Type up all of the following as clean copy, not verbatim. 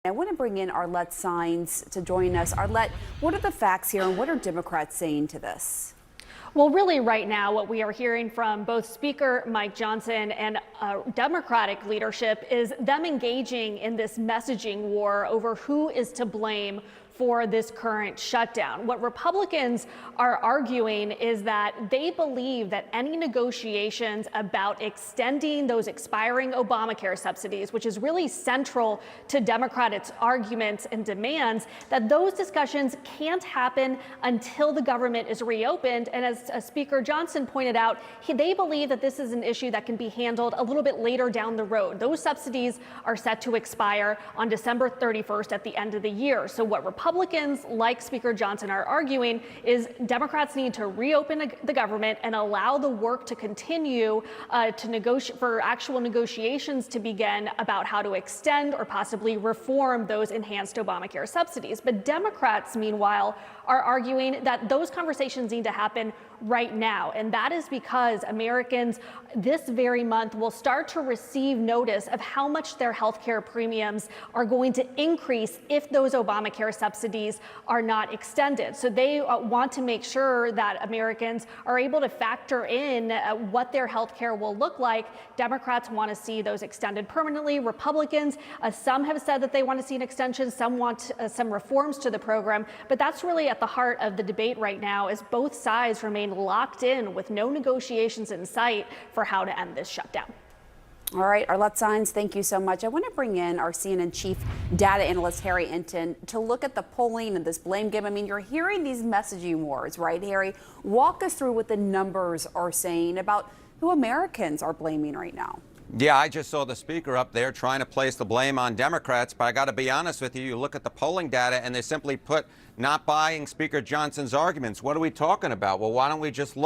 I want to bring in Arlette Saenz to join us. Arlette, what are the facts here and what are Democrats saying to this? Well, really right now, what we are hearing from both Speaker Mike Johnson and Democratic leadership is them engaging in this messaging war over who is to blame for this current shutdown. What Republicans are arguing is that they believe that any negotiations about extending those expiring Obamacare subsidies, which is really central to Democrats' arguments and demands, that those discussions can't happen until the government is reopened. And as Speaker Johnson pointed out, they believe that this is an issue that can be handled a little bit later down the road. Those subsidies are set to expire on December 31st at the end of the year. So what Republicans like Speaker Johnson are arguing is Democrats need to reopen the government and allow the work to continue to negotiate for actual negotiations to begin about how to extend or possibly reform those enhanced Obamacare subsidies. But Democrats, meanwhile, are arguing that those conversations need to happen right now. And that is because Americans this very month will start to receive notice of how much their health care premiums are going to increase if those Obamacare subsidies are not extended. So they want to make sure that Americans are able to factor in what their health care will look like. Democrats want to see those extended permanently. Republicans, some have said that they want to see an extension. Some want some reforms to the program. But that's really at the heart of the debate right now, as both sides remain locked in with no negotiations in sight for how to end this shutdown. All right, Arlette Saenz, thank you so much. I want to bring in our CNN chief data analyst, Harry Enton, to look at the polling and this blame game. I mean, you're hearing these messaging wars, right, Harry? Walk us through what the numbers are saying about who Americans are blaming right now. Yeah, I just saw the speaker up there trying to place the blame on Democrats, but I got to be honest with you, you look at the polling data and they simply put not buying Speaker Johnson's arguments. What are we talking about? Well, why don't we just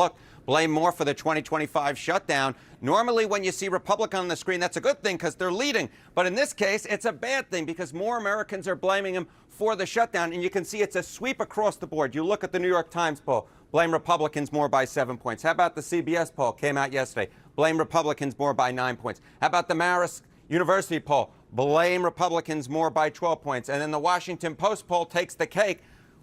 blame more for the 2025 shutdown? Normally, when you see Republican on the screen, that's a good thing because they're leading. But in this case, it's a bad thing because more Americans are blaming him for the shutdown. And you can see it's a sweep across the board. You look at the New York Times poll, blame Republicans more by 7 points. How about the CBS poll, came out yesterday? Blame Republicans more by 9 points. How about the Marist University poll? Blame Republicans more by 12 points. And then the Washington Post poll takes the cake,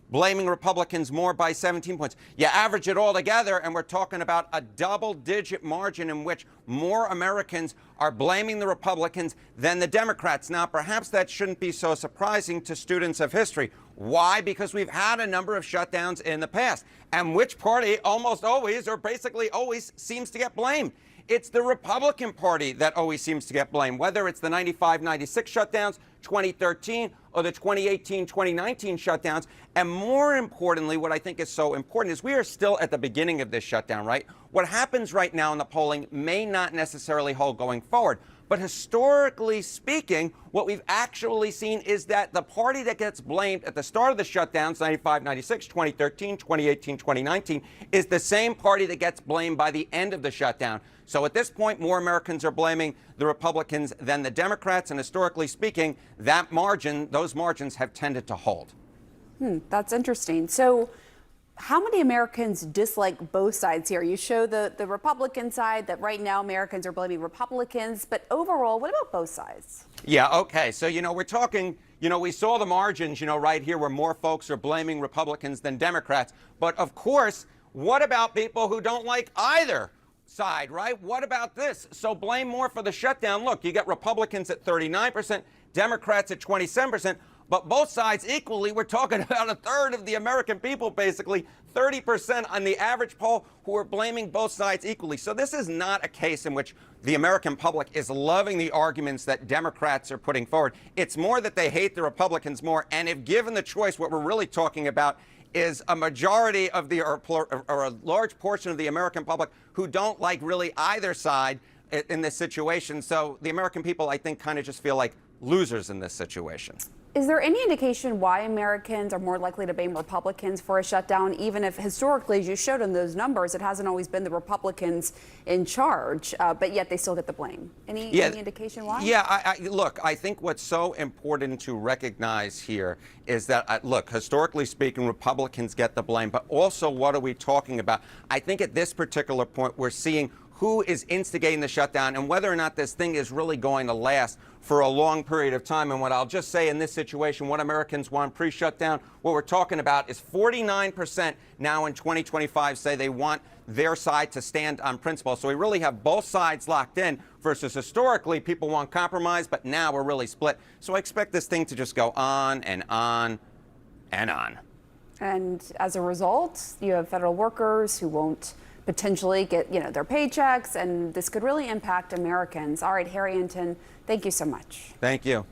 blaming Republicans more by 17 points. You average it all together, and we're talking about a double-digit margin in which more Americans are blaming the Republicans than the Democrats. Now, perhaps that shouldn't be so surprising to students of history. Why? Because we've had a number of shutdowns in the past. And which party almost always, or basically always, seems to get blamed? It's the Republican Party that always seems to get blamed, whether it's the 95-96 shutdowns, 2013, or the 2018-2019 shutdowns. And more importantly, what I think is so important is we are still at the beginning of this shutdown, right? What happens right now in the polling may not necessarily hold going forward. But historically speaking, what we've actually seen is that the party that gets blamed at the start of the shutdowns, 95, 96, 2013, 2018, 2019, is the same party that gets blamed by the end of the shutdown. So at this point, more Americans are blaming the Republicans than the Democrats. And historically speaking, that margin, those margins have tended to hold. That's interesting. So how many Americans dislike both sides here? You show the Republican side that right now Americans are blaming Republicans, but overall, what about both sides? Yeah, okay. So, we're talking, we saw the margins, right here where more folks are blaming Republicans than Democrats. But of course, what about people who don't like either side, right? What about this? So blame more for the shutdown. Look, you got Republicans at 39%, Democrats at 27%. But both sides equally, we're talking about a third of the American people, basically, 30% on the average poll, who are blaming both sides equally. So this is not a case in which the American public is loving the arguments that Democrats are putting forward. It's more that they hate the Republicans more. And if given the choice, what we're really talking about is a majority of the, or a large portion of the American public who don't like really either side in this situation. So the American people, I think, kind of just feel like losers in this situation. Is there any indication why Americans are more likely to blame Republicans for a shutdown, even if historically, as you showed in those numbers, it hasn't always been the Republicans in charge, but yet they still get the blame? Any indication why? Yeah, look, I think what's so important to recognize here is that, look, historically speaking, Republicans get the blame, but also what are we talking about? I think at this particular point, we're seeing who is instigating the shutdown and whether or not this thing is really going to last for a long period of time. And what I'll just say in this situation, what Americans want pre-shutdown, what we're talking about is 49% now in 2025 say they want their side to stand on principle. So we really have both sides locked in versus historically people want compromise, but now we're really split. So I expect this thing to just go on and on and on. And as a result, you have federal workers who won't potentially get, their paychecks, and this could really impact Americans. All right, Harry Hinton, thank you so much. Thank you.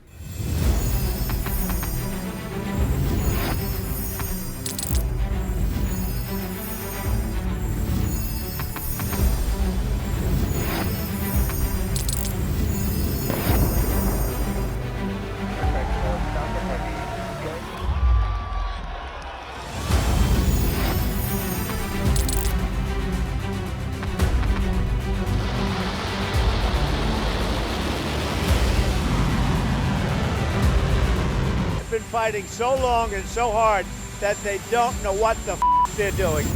Been fighting so long and so hard that they don't know what the they're doing.